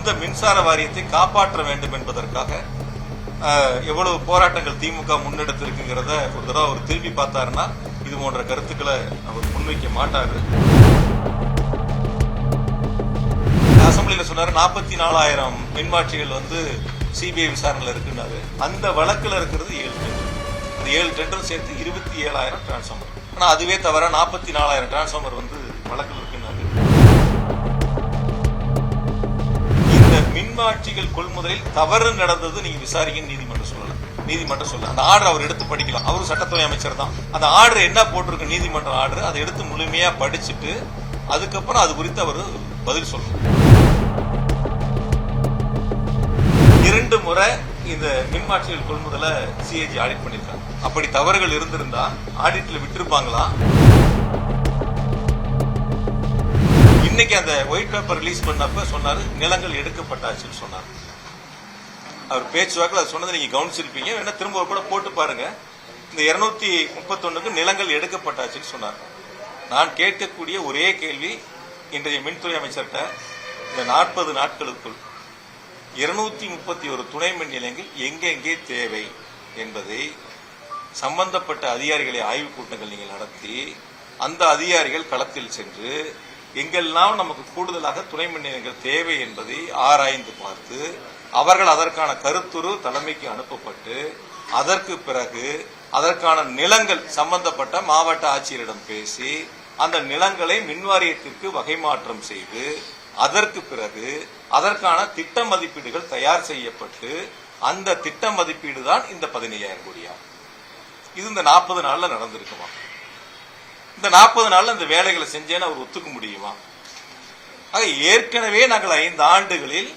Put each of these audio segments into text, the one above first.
அந்த மின்சார வாரியத்தை காப்பாற்ற வேண்டும் என்பதற்காக எவ்வளவு போராட்டங்கள் திமுக முன்னெடுத்திருக்குங்கிறத ஒரு தடவை அவர் திரும்பி பார்த்தாருன்னா இது போன்ற கருத்துக்களை அவர் முன்வைக்க மாட்டாரு. அசம்பிளியில சொன்னாரு 44,000 மின்மாற்றிகள் சிபிஐ விசாரணையில் இருக்குன்னாரு. அந்த வழக்குல இருக்கிறது 7 டெண்டர். அந்த 7 டெண்டரும் சேர்த்து 27,000 டிரான்ஸ்பார்மர். ஆனா அதுவே தவிர 44,000 டிரான்ஸ்பார்மர் வழக்கில் இருக்குன்னாரு. இந்த மின்மாற்றிகள் கொள்முதலில் தவறு நடந்தது நீங்க விசாரிக்க நீதிமன்றம் சொல்லல. அந்த ஆர்டர் அவர் எடுத்து படிக்கலாம். அவரு சட்டத்துறை அமைச்சர் தான். அந்த ஆர்டர் என்ன போட்டிருக்கு நீதிமன்றம் ஆர்டர் அதை எடுத்து முழுமையா படிச்சுட்டு அதுக்கப்புறம் அது குறித்து அவர் பதில் சொல்லணும். 2 முறை இந்த மின்மாற்றிகள் கொள்முதல சிஏஜி ஆடிட் பண்ணிருக்காங்க. அப்படி தவறுகள் இருந்திருந்தா ஆடிட்ல விட்டுருப்பாங்களா? இன்னைக்கு அந்த ஒயிட் பேப்பர் ரிலீஸ் பண்ணப்ப சொன்னாரு நிலங்கள் எடுக்கப்பட்டாச்சுன்னு சொன்னார். அவர் பேச்சுவாக்கில் அது சொன்னதை நீங்க கவனிச்சிருப்பீங்க. வேணா திரும்ப கூட போட்டு பாருங்க. இந்த 231க்கு நிலங்கள் எடுக்கப்பட்டாச்சுன்னு சொன்னார். நான் கேட்கக்கூடிய ஒரே கேள்வி இன்றைய மின்துறை அமைச்சர்கிட்ட, இந்த 40 நாட்களுக்குள் 231 துணை மின் நிலையங்கள் எங்கெங்கே தேவை என்பதை சம்பந்தப்பட்ட அதிகாரிகளை ஆய்வுக் கூட்டங்கள் நீங்கள் நடத்தி அந்த அதிகாரிகள் களத்தில் சென்று எங்கெல்லாம் நமக்கு கூடுதலாக துணை மின் நிலையங்கள் தேவை என்பதை ஆராய்ந்து பார்த்து அவர்கள் அதற்கான கருத்துரு தலைமைக்கு அனுப்பப்பட்டு அதற்கு பிறகு அதற்கான நிலங்கள் சம்பந்தப்பட்ட மாவட்ட ஆட்சியரிடம் பேசி அந்த நிலங்களை மின்வாரியத்திற்கு வகை மாற்றம் செய்து அதற்கு பிறகு அதற்கான திட்ட மதிப்பீடுகள் தயார் செய்யப்பட்டு அந்த திட்ட மதிப்பீடு தான் இந்த 15,000 கோடியா. இது இந்த 40 நாள்ல நடந்திருக்குமா? இந்த 40 நாள்ல இந்த வேலைகளை செஞ்சேன்னு அவர் ஒத்துக்க முடியுமா? ஆக ஏற்கனவே நாங்கள் 5 ஆண்டுகளில்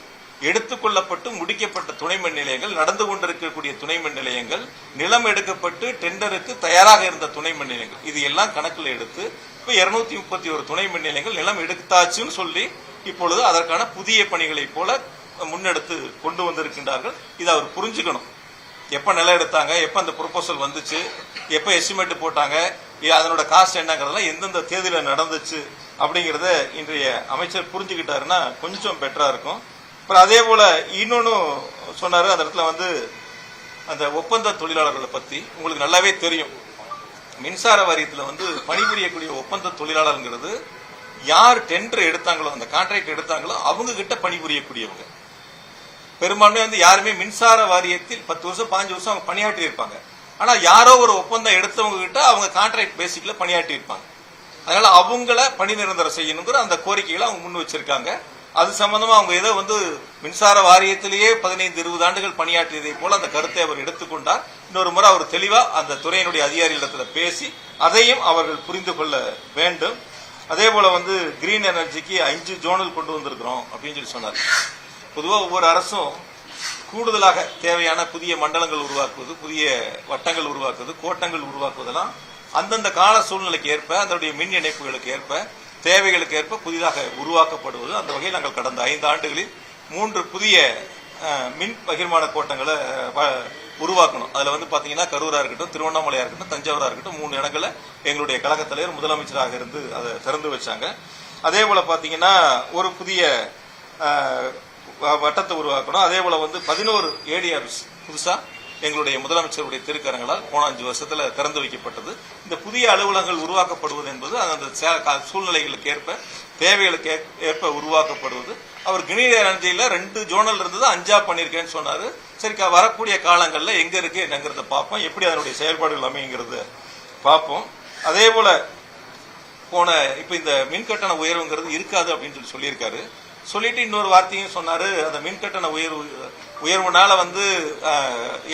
எடுத்துக்கொள்ளப்பட்டு முடிக்கப்பட்ட துணை மின் நிலையங்கள், நடந்து கொண்டிருக்கக்கூடிய துணை மின் நிலையங்கள், நிலம் எடுக்கப்பட்டு டெண்டருக்கு தயாராக இருந்த துணை மின் நிலையங்கள், இது எல்லாம் கணக்கில் எடுத்து இப்ப 231 துணை மின் நிலையங்கள் நிலம் எடுத்தாச்சுன்னு சொல்லி இப்பொழுது அதற்கான புதிய பணிகளை போல முன்னெடுத்து கொண்டு வந்திருக்கின்றார்கள். இதை அவர் புரிஞ்சுக்கணும். எப்ப நிலம் எடுத்தாங்க, எப்ப அந்த ப்ரொபோசல் வந்துச்சு, எப்ப எஸ்டிமேட் போட்டாங்க, அதனோட காஸ்ட் என்னங்கிறதெல்லாம் எந்தெந்த தேதியில நடந்துச்சு அப்படிங்கறத இன்றைய அமைச்சர் புரிஞ்சுக்கிட்டாருன்னா கொஞ்சம் பெட்டரா இருக்கும். அப்புறம் அதே போல இன்னொன்னு சொன்னாரு. அந்த இடத்துல அந்த ஒப்பந்த தொழிலாளர்களை பத்தி உங்களுக்கு நல்லாவே தெரியும். மின்சார வாரியத்தில் பணிபுரியக்கூடிய ஒப்பந்த தொழிலாளர்ங்கிறது யார் டெண்டர் எடுத்தாங்களோ, அந்த கான்ட்ராக்ட் எடுத்தாங்களோ அவங்க கிட்ட பணிபுரியக்கூடியவங்க. பெரும்பான்மை யாருமே மின்சார வாரியத்தில் 10 வருஷம் 15 வருஷம் அவங்க பணியாற்றி இருப்பாங்க. ஆனா யாரோ ஒரு ஒப்பந்தம் எடுத்தவங்க கிட்ட அவங்க கான்ட்ராக்ட் பேசிக்ல பணியாற்றி இருப்பாங்க. அதனால அவங்கள பணி நிரந்தரம் செய்யணுங்கிற அந்த கோரிக்கைகளை அவங்க முன் வச்சிருக்காங்க. அது சம்பந்தமா அவங்க ஏதோ மின்சார வாரியத்திலேயே 15-20 ஆண்டுகள் பணியாற்றியதை போல அந்த கருத்தை அவர் எடுத்துக்கொண்டார். இன்னொரு முறை அவர் தெளிவா அந்த துறையினுடைய அதிகாரிகளிடத்துல பேசி அதையும் அவர்கள் புரிந்து கொள்ள வேண்டும். அதே போல கிரீன் எனர்ஜிக்கு 5 ஜோனல் கொண்டு வந்திருக்கிறோம் அப்படின்னு சொல்லி சொன்னார். பொதுவாக ஒவ்வொரு அரசும் கூடுதலாக தேவையான புதிய மண்டலங்கள் உருவாக்குவது, புதிய வட்டங்கள் உருவாக்குவது, கோட்டங்கள் உருவாக்குவதெல்லாம் அந்தந்த கால சூழ்நிலைக்கு ஏற்ப அதனுடைய மின் இணைப்புகளுக்கு ஏற்ப தேவைகளுக்கு ஏற்ப புதிதாக உருவாக்கப்படுவது. அந்த வகையில் நாங்கள் கடந்த 5 ஆண்டுகளில் 3 புதிய மின் பகிர்மான கோட்டங்களை உருவாக்கணும். அதுல பாத்தீங்கன்னா கரூரா இருக்கட்டும், திருவண்ணாமலையா இருக்கட்டும், தஞ்சாவூரா இருக்கட்டும் 3 இடங்களை எங்களுடைய கழக தலைவர் முதலமைச்சராக இருந்து அதை திறந்து வச்சாங்க. அதே போல பாத்தீங்கன்னா ஒரு புதிய வட்டத்தை உருவாக்கணும். அதே போல 11 ஏடி ஆபீஸ் புதுசா எங்களுடைய முதலமைச்சருடைய திருக்கரங்களால் போன 5 வருஷத்துல திறந்து வைக்கப்பட்டது. இந்த புதிய அலுவலகங்கள் உருவாக்கப்படுவது என்பது அந்த சூழ்நிலைகளுக்கு ஏற்ப தேவைகளுக்கு ஏற்ப உருவாக்கப்படுவது. அவர் கிரீன் எனர்ஜியில 2 ஜோனல் இருந்தது 5ஆ பண்ணிருக்கேன்னு சொன்னாரு. சரி, வரக்கூடிய காலங்கள்ல எங்க இருக்கு என்னங்கிறத பார்ப்போம், எப்படி அதனுடைய செயல்பாடுகள் அமைங்கிறத பார்ப்போம். அதே போல இப்ப இந்த மின்கட்டண உயர்வுங்கிறது இருக்காது அப்படின்னு சொல்லியிருக்காரு. சொல்லிட்டு இன்னொரு வார்த்தையும் சொன்னாரு. அந்த மின்கட்டண உயர்வுனால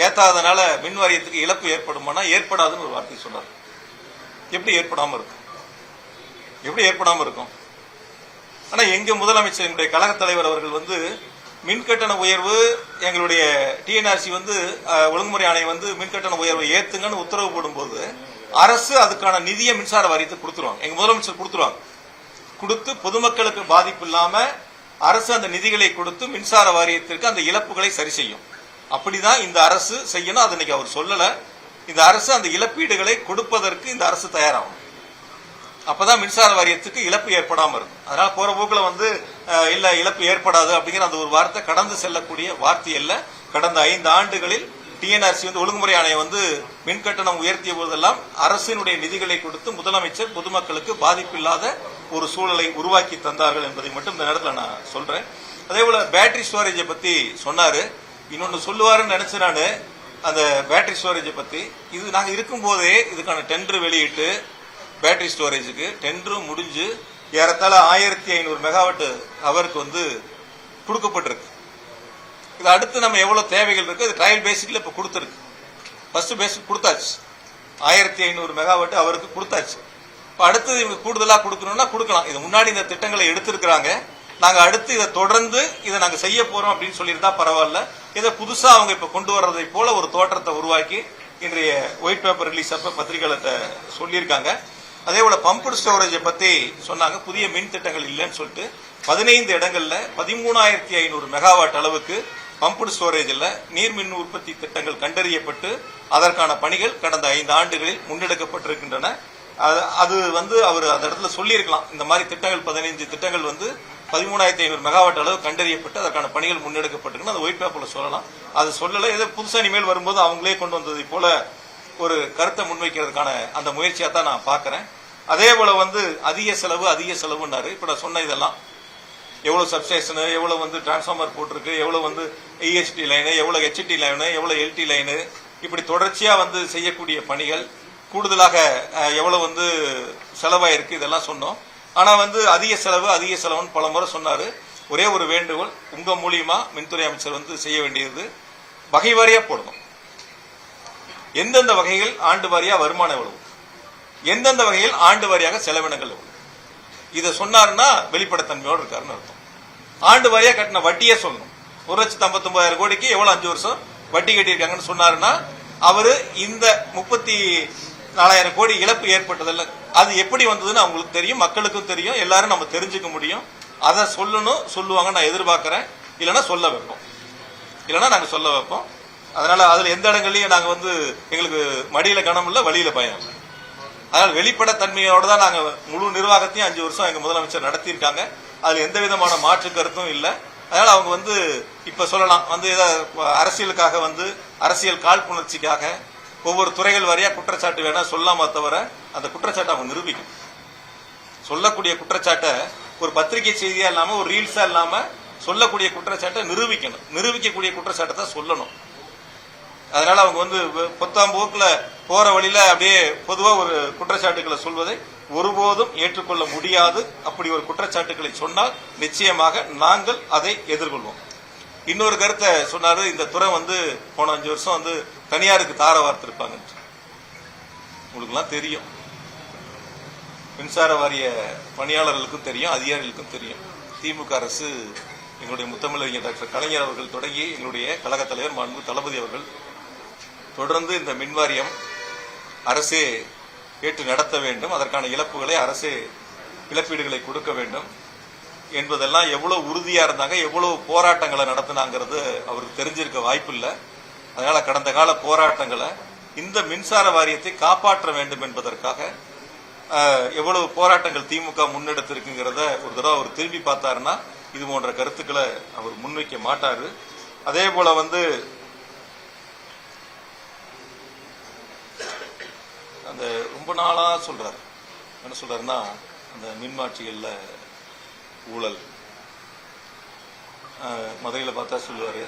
ஏத்தாதனால மின் வாரியத்துக்கு இழப்பு ஏற்படுமானா ஏற்படாதுன்னு ஒரு வார்த்தை சொன்னார். எப்படி ஏற்படாம இருக்கும்? ஆனா எங்க முதலமைச்சர் எங்களுடைய கழக தலைவர் அவர்கள் மின்கட்டண உயர்வு எங்களுடைய டிஎன்ஆர்சி ஒழுங்குமுறை ஆணையம் மின்கட்டண உயர்வை ஏத்துங்கன்னு உத்தரவு போடும்போது அரசு அதுக்கான நிதியை மின்சார வாரியத்துக்கு கொடுத்துருவாங்க. எங்க முதலமைச்சர் கொடுத்துருவாங்க. கொடுத்து பொதுமக்களுக்கு பாதிப்பு இல்லாம அரசு அந்த நிதிகளை கொடுத்து மின்சார வாரியத்திற்கு அந்த இழப்புகளை சரி செய்யும். அப்படிதான் இந்த அரசு செய்யணும். அது இன்னைக்கு அவர் சொல்லல. இந்த அரசு அந்த இழப்பீடுகளை கொடுப்பதற்கு இந்த அரசு தயாராகும். அப்பதான் மின்சார வாரியத்துக்கு இழப்பு ஏற்படாம இருக்கும். அதனால போற போக்குல வந்து இல்ல இழப்பு ஏற்படாது அப்படிங்கிற அந்த ஒரு வார்த்தை கடந்து செல்லக்கூடிய வார்த்தை அல்ல. கடந்த 5 ஆண்டுகளில் டிஎன்ஆர்சி வந்து ஒழுங்குமுறை ஆணையம் வந்து மின் கட்டணம் உயர்த்திய போதெல்லாம் அரசினுடைய நிதிகளை கொடுத்து முதலமைச்சர் பொதுமக்களுக்கு பாதிப்பில்லாத ஒரு சூழலை உருவாக்கி தந்தார்கள் என்பதை மட்டும் இந்த நேரத்தில் நான் சொல்றேன். அதே போல பேட்டரி ஸ்டோரேஜை பத்தி சொன்னாரு. இன்னொன்னு சொல்லுவாருன்னு நினைச்சு நான் அந்த பேட்டரி ஸ்டோரேஜை பத்தி இது நாங்க இருக்கும் போதே இதுக்கான டெண்டர் வெளியிட்டு பேட்டரி ஸ்டோரேஜுக்கு டெண்டரும் முடிஞ்சு ஏறத்தாழ 1500 மெகாவாட் ஹவருக்கு வந்து கொடுக்கப்பட்டிருக்கு. இது அடுத்து நம்ம எவ்வளவு தேவைகள் இருக்கு அது ட்ரையல் பேசிக்ல இப்ப கொடுத்துருக்கு. ஃபர்ஸ்ட் பேசிக் கொடுத்தாச்சு, 1500 மெகாவாட் அவருக்கு கொடுத்தாச்சு. இப்ப அடுத்து இவங்க கூடுதலா கொடுக்கணும்னா கொடுக்கலாம். இது முன்னாடி இந்த திட்டங்களை எடுத்திருக்கிறாங்க. நாங்க அடுத்து இதை தொடர்ந்து இதை நாங்க செய்ய போறோம் அப்படின்னு சொல்லியிருந்தா பரவாயில்ல. இதை புதுசா அவங்க இப்ப கொண்டு வர்றதை போல ஒரு தோற்றத்தை உருவாக்கி இன்றைய ஒயிட் பேப்பர் ரிலீஸ் அப்ப பத்திரிகையாளர்கிட்ட சொல்லியிருக்காங்க. அதே போல பம்பு ஸ்டோரேஜை பத்தி சொன்னாங்க. புதிய மின் திட்டங்கள் இல்லைன்னு சொல்லிட்டு 15 இடங்கள்ல 13,500 மெகாவாட் அளவுக்கு பம்பு ஸ்டோரேஜில் நீர் மின் உற்பத்தி திட்டங்கள் கண்டறியப்பட்டு அதற்கான பணிகள் கடந்த 5 ஆண்டுகளில் முன்னெடுக்கப்பட்டிருக்கின்றன. அது வந்து அவர் அந்த இடத்துல சொல்லியிருக்கலாம். இந்த மாதிரி திட்டங்கள் 15 திட்டங்கள் வந்து 13,500 மெகாவாட் அளவு கண்டறியப்பட்டு அதற்கான பணிகள் முன்னெடுக்கப்பட்டிருக்கு. அது ஒயிட் பேப்பர்ல சொல்லலாம். அது சொல்லல. ஏதோ புதுசா இனிமேல் வரும்போது அவங்களே கொண்டு வந்ததை போல ஒரு கருத்தை முன்வைக்கிறதுக்கான அந்த முயற்சியா தான் நான் பாக்குறேன். அதே போல வந்து அதிக செலவுன்னாரு. இப்ப நான் சொன்ன இதெல்லாம் எவ்வளவு சப்ஸ்டேஷன், எவ்வளவு வந்து டிரான்ஸ்பார்மர் போட்டிருக்கு, எவ்வளவு வந்து இஎஸ்டி லைனு, எவ்வளவு ஹெச்டி லைனு, எவ்வளவு எல்டி லைனு, இப்படி தொடர்ச்சியா வந்து செய்யக்கூடிய பணிகள் கூடுதலாக எவ்வளவு வந்து செலவாயிருக்கு இதெல்லாம் சொன்னோம். ஆனா வந்து அதிக செலவுன்னு பல முறை சொன்னாரு. ஒரே ஒரு வேண்டுகோள், உங்க மூலியமா மின்துறை அமைச்சர் வந்து செய்ய வேண்டியது வகை வாரியா போடணும். எந்தெந்த வகைகள் ஆண்டு வாரியா வருமானம் எவ்வளவு, எந்தெந்த வகையில் ஆண்டு வாரியாக செலவினங்கள் எவ்வளவு, இதை சொன்னாருன்னா வெளிப்படைத்தன்மையோடு இருக்காருன்னு அர்த்தம். ஆண்டு வாரியா கட்டின வட்டியே சொல்லணும். 1,59,000 கோடிக்கு எவ்வளவு 5 வருஷம் வட்டி கட்டியிருக்காங்கன்னு சொன்னாருன்னா அவரு இந்த 34,000 கோடி இழப்பு ஏற்பட்டதில்ல, அது எப்படி வந்ததுன்னு அவங்களுக்கு தெரியும், மக்களுக்கும் தெரியும், எல்லாரும் நம்ம தெரிஞ்சுக்க முடியும். அதை சொல்லணும், சொல்லுவாங்க நான் எதிர்பார்க்கிறேன். இல்லைன்னா சொல்ல வைப்போம். அதனால அதுல எந்த இடங்கள்லயும் நாங்க வந்து எங்களுக்கு மடியில கனம் இல்ல, வழியில பயம் இல்லை. அதனால வெளிப்படைத்தன்மையோட தான் நாங்க முழு நிர்வாகத்தையும் 5 வருஷம் எங்க முதலமைச்சர் நடத்தியிருக்காங்க. அதுல எந்த விதமான மாற்று கருத்தும் இல்லை. அதனால அவங்க வந்து இப்ப சொல்லலாம் வந்து அரசியலுக்காக வந்து அரசியல் காழ்ப்புணர்ச்சிக்காக ஒவ்வொரு துறைகள் வாரியா குற்றச்சாட்டு வேணா சொல்லாம தவிர அந்த குற்றச்சாட்டை அவங்க நிரூபிக்கணும். சொல்லக்கூடிய குற்றச்சாட்டை ஒரு பத்திரிகை செய்தியா இல்லாம ஒரு ரீல்ஸா இல்லாம சொல்லக்கூடிய குற்றச்சாட்டை நிரூபிக்கணும். நிரூபிக்கக்கூடிய குற்றச்சாட்டை தான் சொல்லணும். அதனால அவங்க வந்து பொத்தாம் போக்குல போற வழியில அப்படியே பொதுவா ஒரு குற்றச்சாட்டுகளை சொல்வதை ஒருபோதும் ஏற்றுக்கொள்ள முடியாது. அப்படி ஒரு குற்றச்சாட்டுகளை சொன்னால் நிச்சயமாக நாங்கள் அதை எதிர்கொள்வோம். இன்னொரு கருத்தை சொன்னாரு, இந்த துறை வந்து போன 5 வருஷம் வந்து தனியாருக்கு தார வார்த்திருப்பாங்க. உங்களுக்கு எல்லாம் தெரியும், மின்சார வாரிய பணியாளர்களுக்கும் தெரியும், அதிகாரிகளுக்கும் தெரியும். திமுக அரசு எங்களுடைய முத்தமிழறிஞர் டாக்டர் கலைஞர் அவர்கள் தொடங்கி எங்களுடைய கழக தலைவர் மாண்பு தளபதி அவர்கள் தொடர்ந்து இந்த மின்வாரியம் அரசே ஏற்று நடத்த வேண்டும், அதற்கான இழப்புகளை அரசே இழப்பீடுகளை கொடுக்க வேண்டும் என்பதெல்லாம் எவ்வளவு உறுதியா இருந்தாங்க, எவ்வளவு போராட்டங்களை நடத்தினாங்கிறது அவருக்கு தெரிஞ்சிருக்க வாய்ப்பில்லை. அதனால கடந்த கால போராட்டங்களை இந்த மின்சார வாரியத்தை காப்பாற்ற வேண்டும் என்பதற்காக எவ்வளவு போராட்டங்கள் திமுக முன்னெடுத்திருக்குங்கிறத ஒரு தடவை அவர் திரும்பி பார்த்தாருன்னா இது போன்ற கருத்துக்களை அவர் முன்வைக்க மாட்டாரு. அதே போல வந்து அந்த ரொம்ப நாளா சொல்றாரு, என்ன சொல்றாருன்னா அந்த மின்மாற்றிகள்ல ஊழல், மதுரையில பார்த்தா சொல்லுவாரு,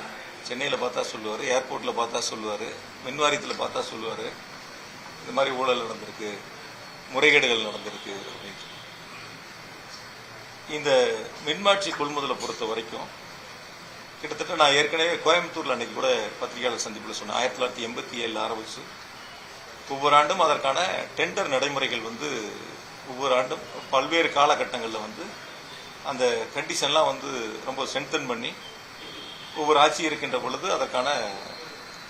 சென்னையில பார்த்தா சொல்லுவாரு, ஏர்போர்ட்ல பார்த்தா சொல்லுவாரு, மின்வாரியத்துல பார்த்தா சொல்லுவாரு, இந்த மாதிரி ஊழல் நடந்திருக்கு, முறைகேடுகள் நடந்திருக்கு அப்படின்னு. இந்த மின்மாற்றி கொள்முதலை பொறுத்த வரைக்கும் கிட்டத்தட்ட நான் ஏற்கனவே கோயம்புத்தூர்ல அன்னைக்கு கூட பத்திரிகையாளர் சந்திப்புல சொன்னேன். 1987 ஆரம்பிச்சு ஒவ்வொரு ஆண்டும் அதற்கான டெண்டர் நடைமுறைகள் வந்து ஒவ்வொரு ஆண்டும் பல்வேறு காலகட்டங்களில் வந்து அந்த கண்டிஷன்லாம் வந்து ரொம்ப ஸ்ட்ரென்தன் பண்ணி ஒவ்வொரு ஆட்சி இருக்கின்ற பொழுது அதற்கான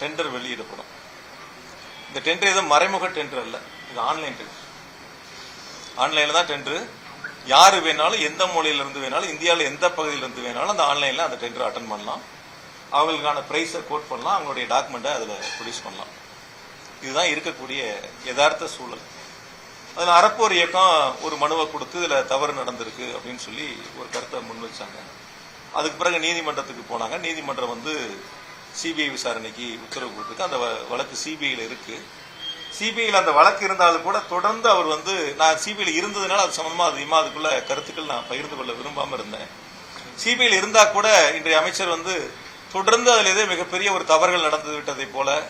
டெண்டர் வெளியிடப்படும். இந்த டெண்டர் எதுவும் மறைமுக டெண்டர் அல்ல, இது ஆன்லைன் டெண்டர். ஆன்லைன்ல தான் டெண்டர். யாரு வேணாலும் எந்த மூலையில இருந்து வேணாலும் இந்தியாவில் எந்த பகுதியில இருந்து வேணாலும் அந்த ஆன்லைன்ல அந்த டெண்டர் அட்டன் பண்ணலாம். அவங்களுக்கான பிரைஸை கோட் பண்ணலாம், அவங்களுடைய டாக்குமெண்ட்டை அதில் ப்ரொடியூஸ் பண்ணலாம். இதுதான் இருக்கக்கூடிய யதார்த்த சூழல். அதில் அறப்போர் இயக்கம் ஒரு மனுவை கொடுத்து இதில் தவறு நடந்திருக்கு அப்படின்னு சொல்லி ஒரு கருத்தை முன் வச்சாங்க. அதுக்கு பிறகு நீதிமன்றத்துக்கு போனாங்க. நீதிமன்றம் வந்து சிபிஐ விசாரணைக்கு உத்தரவு கொடுத்துருக்கு. அந்த வழக்கு சிபிஐல இருக்கு. சிபிஐல அந்த வழக்கு இருந்தாலும் கூட தொடர்ந்து அவர் வந்து நான் சிபிஐல இருந்ததுனால அது சம்பந்தமா அதிகமாக அதுக்குள்ள கருத்துக்கள் நான் பகிர்ந்து கொள்ள விரும்பாம இருந்தேன். சிபிஐல இருந்தா கூட இன்றைய அமைச்சர் வந்து தொடர்ந்து அதில் ஏதோ மிகப்பெரிய ஒரு தவறுகள் நடந்து விட்டதை போல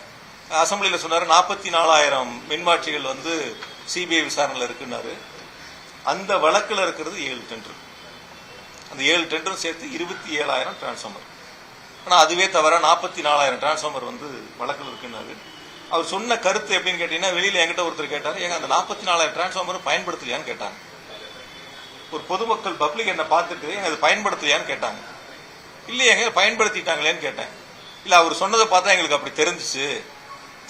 அசம்பிளியில் சொன்னாரு. 44,000 மின்மாற்றிகள் வந்து சிபிஐ விசாரணையில் இருக்குன்னாரு. அந்த வழக்கில் இருக்கிறது 7 டெண்டர். அந்த 7 டெண்டரும் சேர்த்து 27,000 டிரான்ஸ்ஃபார்மர். ஆனால் அதுவே தவிர 44,000 டிரான்ஸ்ஃபார்மர் வந்து வழக்கில் இருக்குன்னாரு. அவர் சொன்ன கருத்து எப்படின்னு கேட்டீங்கன்னா, வெளியில என்கிட்ட ஒருத்தர் கேட்டார், ஏங்க அந்த 44,000 டிரான்ஸ்ஃபார்மர் பயன்படுத்தலையான்னு கேட்டாங்க. ஒரு பொதுமக்கள் பப்ளிக் என்ன பார்த்துட்டு எங்க அது பயன்படுத்தலையான்னு கேட்டாங்க. இல்லையங்க பயன்படுத்திட்டாங்களேன்னு கேட்டேன். இல்ல அவர் சொன்னதை பார்த்தா எங்களுக்கு அப்படி தெரிஞ்சிச்சு,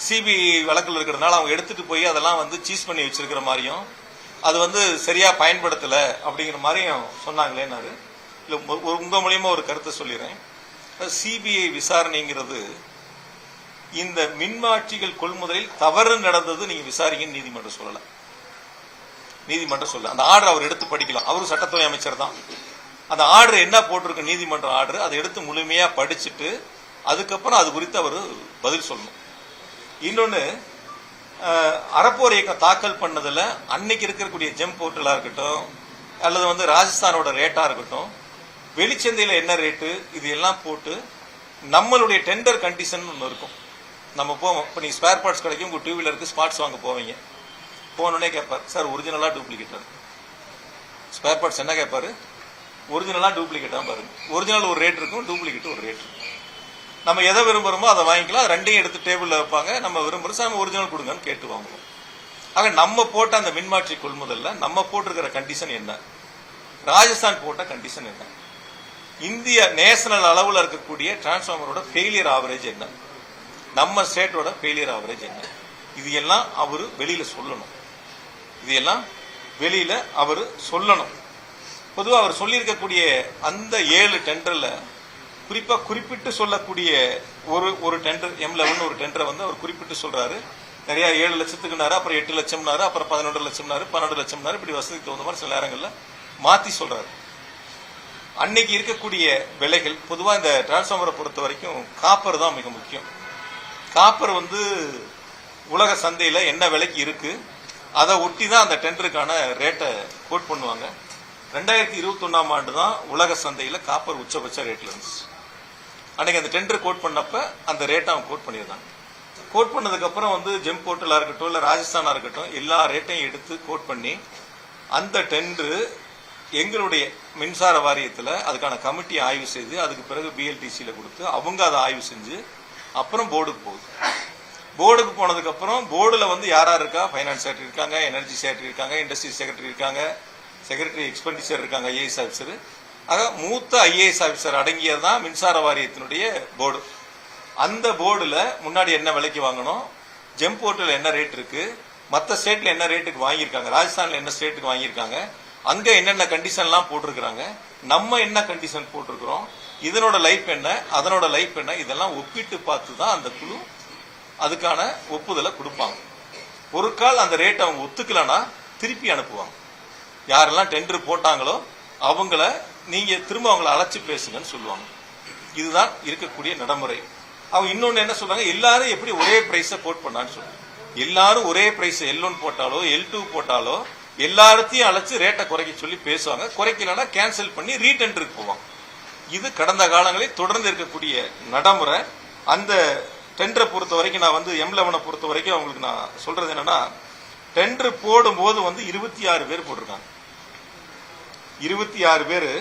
சிபிஐ வழக்கில் இருக்கிறதுனால அவங்க எடுத்துட்டு போய் அதெல்லாம் வந்து சீஸ் பண்ணி வச்சிருக்கிற மாதிரியும் அது வந்து சரியா பயன்படுத்தல அப்படிங்கிற மாதிரியும் சொன்னாங்களேன்னாரு. இல்ல உங்க மூலியமா ஒரு கருத்தை சொல்லிடுறேன். சிபிஐ விசாரணைங்கிறது இந்த மின்மாற்றிகள் கொள்முதலில் தவறு நடந்தது நீங்க விசாரிங்கன்னு நீதிமன்றம் சொல்லல. நீதிமன்றம் சொல்ல அந்த ஆர்டர் அவர் எடுத்து படிக்கலாம். அவரும் சட்டத்துறை அமைச்சர் தான். அந்த ஆர்டர் என்ன போட்டிருக்கு நீதிமன்ற ஆர்டர் அதை எடுத்து முழுமையா படிச்சுட்டு அதுக்கப்புறம் அது குறித்து அவர் பதில் சொல்லணும். இன்னொன்னு, அறப்போர் இயக்கம் தாக்கல் பண்ணதுல அன்னைக்கு இருக்கக்கூடிய ஜெம் போர்ட்டலா இருக்கட்டும் அல்லது வந்து ராஜஸ்தானோட ரேட்டா இருக்கட்டும், வெளிச்சந்தையில என்ன ரேட்டு இது எல்லாம் போட்டு நம்மளுடைய டெண்டர் கண்டிஷன் ஒன்று இருக்கும். நம்ம போவோம். இப்போ நீங்க ஸ்பேர் பார்ட்ஸ் கிடைக்கும், உங்க டூ வீலருக்கு ஸ்பாட்ஸ் வாங்க போவீங்க. போனோடனே கேட்பார், சார் ஒரிஜினலா டூப்ளிகேட்டா? ஸ்பேர் பார்ட்ஸ் என்ன கேட்பாரு, ஒரிஜினலா டூப்ளிகேட்டா பாருங்க. ஒரிஜினல் ஒரு ரேட் இருக்கும், டூப்ளிகேட் ஒரு ரேட் இருக்கும். நம்ம எதை விரும்புறோமோ அதை வாங்கிக்கலாம். ரெண்டையும் எடுத்து டேபிள்ல வைப்பாங்க. நம்ம விரும்புறோம் சார் நம்ம ஒரிஜினல் கொடுங்கன்னு கேட்டு வாங்குவோம். ஆக நம்ம போட்ட அந்த மின்மாற்றி கொள்முதல்ல நம்ம போட்டிருக்கிற கண்டிஷன் என்ன, ராஜஸ்தான் போட்ட கண்டிஷன் என்ன, இந்திய நேஷனல் அளவில் இருக்கக்கூடிய டிரான்ஸ்ஃபார்மரோட ஃபெயிலியர் ஆவரேஜ் என்ன, நம்ம ஸ்டேட்டோட ஃபெயிலியர் ஆவரேஜ் என்ன, இது எல்லாம் அவரு வெளியில சொல்லணும். இது எல்லாம் வெளியில அவரு சொல்லணும். பொதுவாக அவர் சொல்லியிருக்கக்கூடிய அந்த 7 டெண்டர்ல குறிப்பா குறிப்பிட்டு சொல்லக்கூடிய ஒரு டெண்டர் M11 ஒரு டெண்டரை வந்து அவர் குறிப்பிட்டு சொல்றாரு. நிறைய 7 லட்சத்துக்குனாரு, அப்புறம் 8 லட்சம்னாரு, அப்புறம் 11 லட்சம்னாரு, 12 லட்சம்னாரு, இப்படி வசதிக்கு தகுந்த மாதிரி சில நேரங்கள்ல மாத்தி சொல்றாரு. அன்னைக்கு இருக்கக்கூடிய விலைகள் பொதுவா இந்த டிரான்ஸ்ஃபார்மரை பொறுத்த வரைக்கும் காப்பர் தான் மிக முக்கியம். காப்பர் வந்து உலக சந்தையில என்ன விலைக்கு இருக்கு அதை ஒட்டி தான் அந்த டெண்டருக்கான ரேட்டை கோட் பண்ணுவாங்க. 2021ஆம் ஆண்டு தான் உலக சந்தையில காப்பர் உச்சபட்ச ரேட்ல இருந்துச்சு. அன்னைக்கு அந்த டெண்டர் கோட் பண்ணப்ப அந்த ரேட்டை அவங்க கோட் பண்ணியிருந்தாங்க. கோட் பண்ணதுக்கு அப்புறம் வந்து ஜெம் போர்ட்டலா இருக்கட்டும் இல்ல ராஜஸ்தானா இருக்கட்டும் எல்லா ரேட்டையும் எடுத்து கோட் பண்ணி அந்த டெண்டர் எங்களுடைய மின்சார வாரியத்தில் அதுக்கான கமிட்டி ஆய்வு செய்து அதுக்கு பிறகு பிஎல்டிசியில கொடுத்து அவங்க அதை ஆய்வு செஞ்சு அப்புறம் போர்டுக்கு போகுது. போர்டுக்கு போனதுக்கு அப்புறம் போர்டுல வந்து யாரா இருக்கா, பைனான்ஸ் செக்ரட்டரி இருக்காங்க, எனர்ஜி செக்ரட்டரி இருக்காங்க, இண்டஸ்ட்ரி செக்ரட்டரி இருக்காங்க, செக்ரட்டரி எக்ஸ்பெண்டிச்சர் இருக்காங்க, ஐஏஎஸ் ஆபிசர். ஆக மூத்த ஐஏஎஸ் ஆபிசர் அடங்கியதான் மின்சார வாரியத்தினுடைய போர்டு. அந்த போர்டுல முன்னாடி என்ன விலைக்கு வாங்கணும், ஜெம் போர்ட்டில் என்ன ரேட் இருக்கு, மற்ற ஸ்டேட்ல என்ன ரேட்டுக்கு வாங்கியிருக்காங்க, ராஜஸ்தான்ல என்ன ஸ்டேட்டுக்கு வாங்கியிருக்காங்க, அங்க என்னென்ன கண்டிஷன் எல்லாம் போட்டிருக்கிறாங்க, நம்ம என்ன கண்டிஷன் போட்டிருக்கிறோம், இதனோட லைஃப் என்ன அதனோட லைஃப் என்ன, இதெல்லாம் ஒப்பிட்டு பார்த்து தான் அந்த குழு அதுக்கான ஒப்புதலை கொடுப்பாங்க. ஒரு கால் அந்த ரேட் அவங்க ஒத்துக்கலன்னா திருப்பி அனுப்புவாங்க. யாரெல்லாம் டெண்டர் போட்டாங்களோ அவங்கள நீங்க திரும்ப அவங்கள அழைச்சு பேசுங்கன்னு சொல்லுவாங்க. இதுதான் இருக்கக்கூடிய நடைமுறை. அவங்க இன்னொன்னு என்ன சொல்றாங்க, எல்லாரும் எப்படி ஒரே பிரைஸ கோட் பண்ணான்னு சொல்றாங்க. எல்லாரும் ஒரே பிரைஸ் L1 போட்டாலோ L2 போட்டாலோ எல்லாத்தையும் அழைச்சு ரேட்டை குறைக்க சொல்லி பேசுவாங்க. குறைக்கலன்னா கேன்சல் பண்ணி ரீடெண்டருக்கு போவாங்க. இது கடந்த காலங்களில் தொடர்ந்து இருக்கக்கூடிய நடைமுறை. அந்த டெண்டரை பொறுத்த வரைக்கும் நான் வந்து M11 பொறுத்த வரைக்கும் அவங்களுக்கு நான் சொல்றது என்னன்னா, டெண்டர் போடும்போது வந்து 26 பேர் போட்டிருக்காங்க. 26 பேர்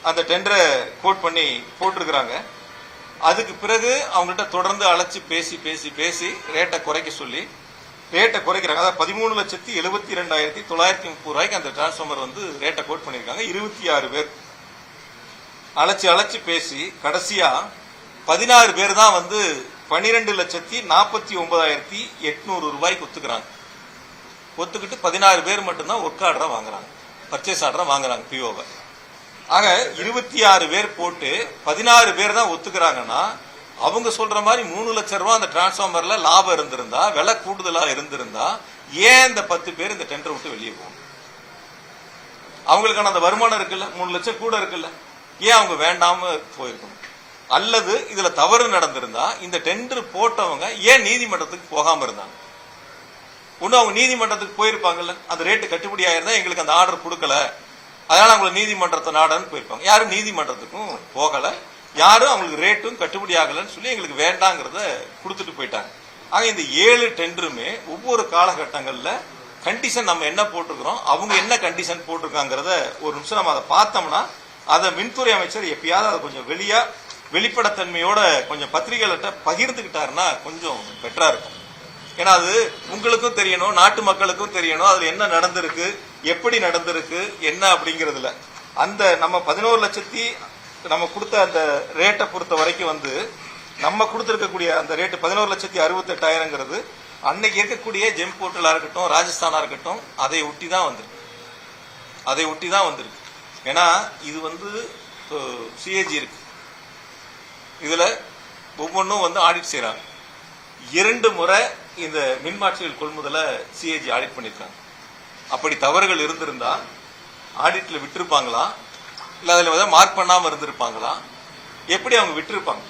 அந்த டெண்டரை கோட் பண்ணி போட்டிருக்கிறாங்க. அதுக்கு பிறகு அவங்கள்ட்ட தொடர்ந்து அழைச்சு பேசி பேசி பேசி ரேட்டை குறைக்க சொல்லி ரேட்டை குறைக்கிறாங்க. அதாவது 13,72,930 ரூபாய்க்கு அந்த டிரான்ஸ்ஃபார்மர் வந்து ரேட்டை கோட் பண்ணியிருக்காங்க. 26 பேர் அழைச்சு பேசி கடைசியா 16 பேர் தான் வந்து 12,49,800 ரூபாய்க்கு ஒத்துக்கிறாங்க. ஒத்துக்கிட்டு 16 பேர் மட்டும்தான் ஒர்க் ஆர்டரா வாங்குறாங்க, பர்ச்சேஸ் ஆர்டரா வாங்குறாங்க பிஓவை. ஆக 26 பேர் போட்டு 16 பேர் தான் ஒத்துக்கிறாங்கன்னா அவங்க சொல்ற மாதிரி 3 லட்சம் ரூபாய் அந்த டிரான்ஸ்ஃபார்மர்ல லாபம் இருந்திருந்தா, விலை கூடுதலா இருந்திருந்தா ஏன் இந்த 10 பேர் இந்த டெண்டரை விட்டு வெளியே போகணும்? அவங்களுக்கான அந்த வருமானம் இருக்குல்ல, 3 லட்சம் கூட இருக்குல்ல, ஏன் அவங்க வேண்டாம போயிருக்கணும்? அல்லது இதுல தவறு நடந்திருந்தா இந்த டெண்டர் போட்டவங்க ஏன் நீதிமன்றத்துக்கு போகாம இருந்தாங்க? ஒன்னும் அவங்க நீதிமன்றத்துக்கு போயிருப்பாங்கல்ல, அந்த ரேட்டு கட்டுப்படி ஆயிருந்தா எங்களுக்கு அந்த ஆர்டர் கொடுக்கல, அதனால அவங்களை நீதிமன்றத்தை நாடன்னு போயிருப்பாங்க. யாரும் நீதிமன்றத்துக்கும் போகல, யாரும் அவங்களுக்கு ரேட்டும் கட்டுப்படி ஆகலன்னு சொல்லி எங்களுக்கு வேண்டாங்கிறத கொடுத்துட்டு போயிட்டாங்க. ஆக இந்த 7 டெண்டருமே ஒவ்வொரு காலகட்டங்கள்ல கண்டிஷன் நம்ம என்ன போட்டிருக்கிறோம், அவங்க என்ன கண்டிஷன் போட்டிருக்காங்கிறத ஒரு நிமிஷம் நம்ம அதை பார்த்தோம்னா அதை மின்துறை அமைச்சர் எப்பயாவது அதை கொஞ்சம் வெளிப்படத்தன்மையோட கொஞ்சம் பத்திரிகைகள்கிட்ட பகிர்ந்துக்கிட்டாருன்னா கொஞ்சம் பெட்டரா இருக்கும். ஏன்னா அது உங்களுக்கும் தெரியணும், நாட்டு மக்களுக்கும் தெரியணும், அதுல என்ன நடந்திருக்கு, எப்படி நடந்திருக்கு, என்ன அப்படிங்கறதுல அந்த நம்ம 11 லட்சத்தி நம்ம கொடுத்த அந்த ரேட்டை பொறுத்த வரைக்கும் நம்ம கொடுத்திருக்கக்கூடிய அந்த ரேட்டு 11,68,000 அன்னைக்கு இருக்கக்கூடிய ஜெம் போர்ட்டலா இருக்கட்டும், ராஜஸ்தானா இருக்கட்டும், அதை ஒட்டி தான் வந்திருக்கு. ஏன்னா இது சிஏஜி இருக்கு, இதுல ஒவ்வொன்றும் ஆடிட் செய்யறாங்க. 2 முறை இந்த மின்மாற்றிகள் கொள்முதல சிஏஜி ஆடிட் பண்ணிருக்காங்க. அப்படி தவறுகள் இருந்திருந்தா ஆடிட்ல விட்டிருப்பாங்களா, இல்ல அதுல மார்க் பண்ணாம இருந்திருப்பாங்களா, எப்படி அவங்க விட்டிருப்பாங்க?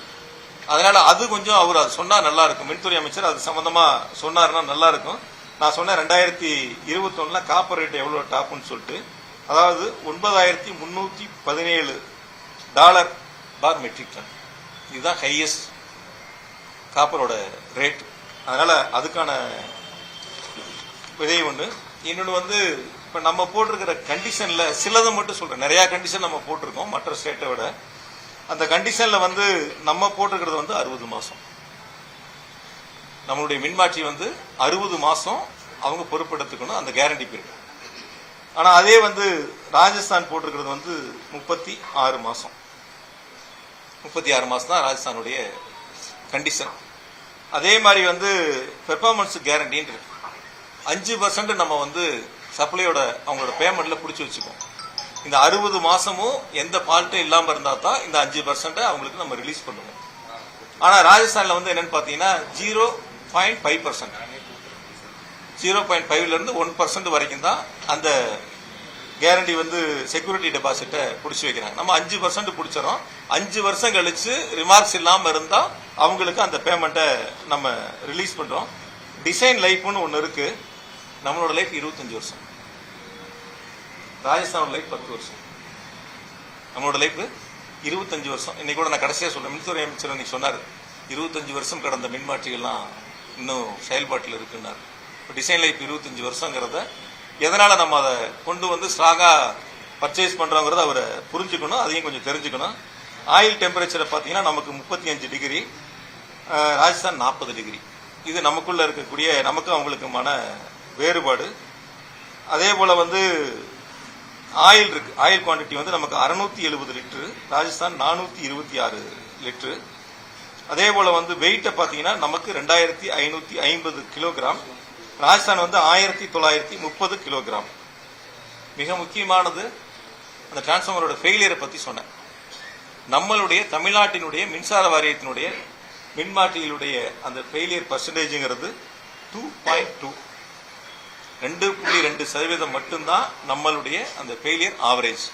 அதனால அது கொஞ்சம் அவர் அது சொன்னா நல்லா இருக்கும். மின்துறை அமைச்சர் அது சம்பந்தமா சொன்னாருன்னா நல்லா இருக்கும். நான் சொன்னேன் 2021 காப்பர் ரேட் எவ்வளவு டாப்னு சொல்லிட்டு, அதாவது $9,317 மெட்ரிக் டன். இதுதான் ஹையஸ்ட் காப்பரோட ரேட். அதனால அதுக்கான விதை ஒண்ணு. இன்னொன்னு இப்ப நம்ம போட்டிருக்கிற கண்டிஷன்ல சிலதை மட்டும் சொல்றேன். நிறைய கண்டிஷன் நம்ம போட்டிருக்கோம் மற்ற ஸ்டேட்டை விட. அந்த கண்டிஷன்ல நம்ம போட்டிருக்கிறது 60 மாசம். நம்மளுடைய மின்மாற்றி 60 மாசம் அவங்க பொறுப்பெடுத்துக்கணும், அந்த கேரண்டி பீரியட். ஆனா அதே ராஜஸ்தான் போட்டிருக்கிறது 36 மாசம். 36 மாசம் தான் ராஜஸ்தானுடைய கண்டிஷன். அதே மாதிரி பெர்ஃபார்மன்ஸ் கேரண்டின்னு இருக்கு. 5% நம்ம சப்ளையோட அவங்களோட பேமெண்ட்ல புடிச்சு வச்சுக்கோம். இந்த 60 மாசமும் எந்த ஃபால்ட்டும் இல்லாம இருந்தா தான் இந்த 5% அவங்களுக்கு நம்ம ரிலீஸ் பண்ணுவோம். ஆனா ராஜஸ்தான்ல என்னன்னு பாத்தீங்கன்னா 0.5%, 0.5ல இருந்து 1% வரைக்கும் தான் அந்த கேரண்டி செக்யூரிட்டி டெபாசிட்டை புடிச்சு வைக்கிறாங்க. நம்ம 5% புடிச்சறோம். 5 வருஷம் கழிச்சு ரிமார்க்ஸ் இல்லாம இருந்தா அவங்களுக்கு அந்த பேமெண்ட்டை நம்ம ரிலீஸ் பண்றோம். டிசைன் லைஃப்னு ஒன்னு இருக்கு. நம்மளோட லைஃப் 25 வருஷம், ராஜஸ்தானோட லைஃப் 10 வருஷம், நம்மளோட லைஃப் 25 வருஷம். இன்னைக்கு கூட நான் கடைசியா சொல்றேன், மின்துறை அமைச்சர் இன்னைக்கு சொன்னாரு 25 வருஷம் கடந்த மின்மாற்றிகள்லாம் இன்னும் செயல்பாட்டில் இருக்குன்னாரு. டிசைன் லைஃப் 25 வருஷங்கிறத எதனால நம்ம அதை கொண்டு ஸ்ட்ராங்கா பர்ச்சேஸ் பண்றோங்கிறத அவரை புரிஞ்சுக்கணும், அதையும் கொஞ்சம் தெரிஞ்சுக்கணும். ஆயில் டெம்பரேச்சரை பார்த்தீங்கன்னா நமக்கு 35 டிகிரி, ராஜஸ்தான் 40 டிகிரி. இது நமக்குள்ள இருக்கக்கூடிய நமக்கு அவங்களுக்குமான வேறுபாடு. அதே போல ஆயில் இருக்கு. ஆயில் குவான்டிட்டி நமக்கு 670 லிட்டரு, ராஜஸ்தான் 426 லிட்டரு. அதே போல வெயிட்ட பாத்தீங்கன்னா நமக்கு 2550 கிலோகிராம், ராஜஸ்தான் 1930 கிலோகிராம். மிக முக்கியமானது அந்த டிரான்ஸ்பார்மரோட ஃபெயிலியரை பத்தி சொன்னேன். நம்மளுடைய தமிழ்நாட்டினுடைய மின்சார வாரியத்தினுடைய மின்மாற்றிகளுடைய அந்த ஃபெயிலியர் பர்சன்டேஜ்ங்கிறது 2.2% மட்டும்தான் நம்மளுடைய அந்த ஃபெயிலியர் ஆவரேஜ்.